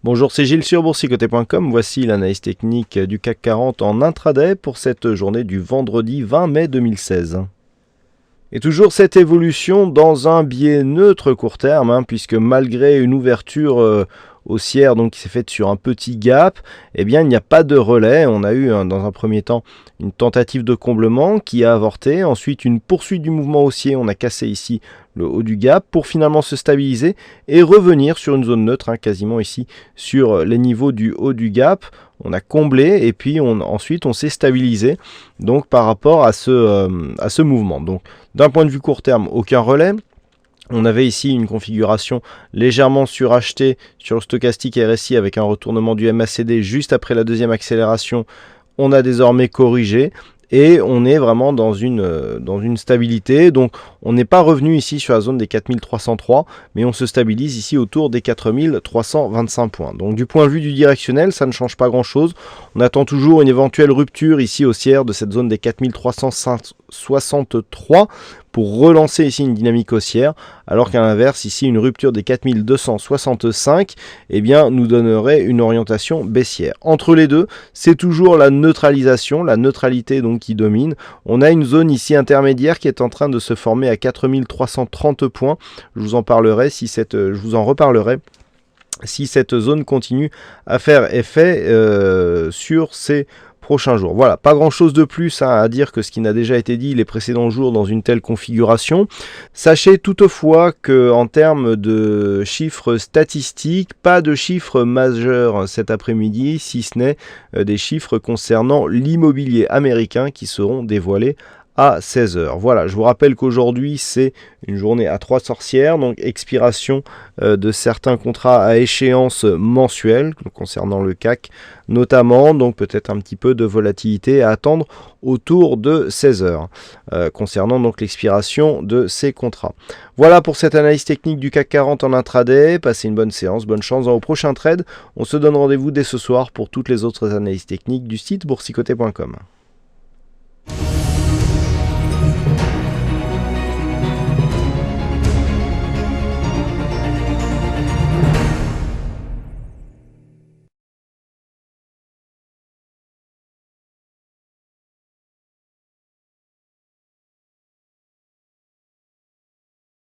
Bonjour, c'est Gilles sur boursicoté.com. Voici l'analyse technique du CAC 40 en intraday pour cette journée du vendredi 20 mai 2016. Et toujours cette évolution dans un biais neutre court terme, puisque malgré une ouverture haussière qui s'est faite sur un petit gap, eh bien il n'y a pas de relais. On a eu dans un premier temps une tentative de comblement qui a avorté, ensuite une poursuite du mouvement haussier, on a cassé ici le haut du gap pour finalement se stabiliser et revenir sur une zone neutre, quasiment ici sur les niveaux du haut du gap. On a comblé et puis ensuite on s'est stabilisé donc par rapport à ce mouvement. Donc d'un point de vue court terme, aucun relais. On avait ici une configuration légèrement surachetée sur le stochastique RSI avec un retournement du MACD juste après la deuxième accélération. On a désormais corrigé et on est vraiment dans une stabilité. Donc on n'est pas revenu ici sur la zone des 4303, mais on se stabilise ici autour des 4325 points. Donc du point de vue du directionnel, ça ne change pas grand chose. On attend toujours une éventuelle rupture ici haussière de cette zone des 4363 pour relancer ici une dynamique haussière, alors qu'à l'inverse, ici une rupture des 4265 nous donnerait une orientation baissière. Entre les deux, c'est toujours la neutralisation, la neutralité qui domine. On a une zone ici intermédiaire qui est en train de se former à 4330 points. Je vous en reparlerai si cette zone continue à faire effet sur ces prochains jours. Voilà, pas grand chose de plus à dire que ce qui n'a déjà été dit les précédents jours dans une telle configuration. Sachez toutefois que en termes de chiffres statistiques, pas de chiffres majeurs cet après-midi, si ce n'est des chiffres concernant l'immobilier américain qui seront dévoilés à 16h. Voilà, je vous rappelle qu'aujourd'hui c'est une journée à 3 sorcières, donc expiration de certains contrats à échéance mensuelle concernant le CAC notamment, donc peut-être un petit peu de volatilité à attendre autour de 16h concernant donc l'expiration de ces contrats. Voilà pour cette analyse technique du CAC 40 en intraday. Passez une bonne séance, bonne chance dans vos prochains trades. On se donne rendez-vous dès ce soir pour toutes les autres analyses techniques du site boursicoté.com.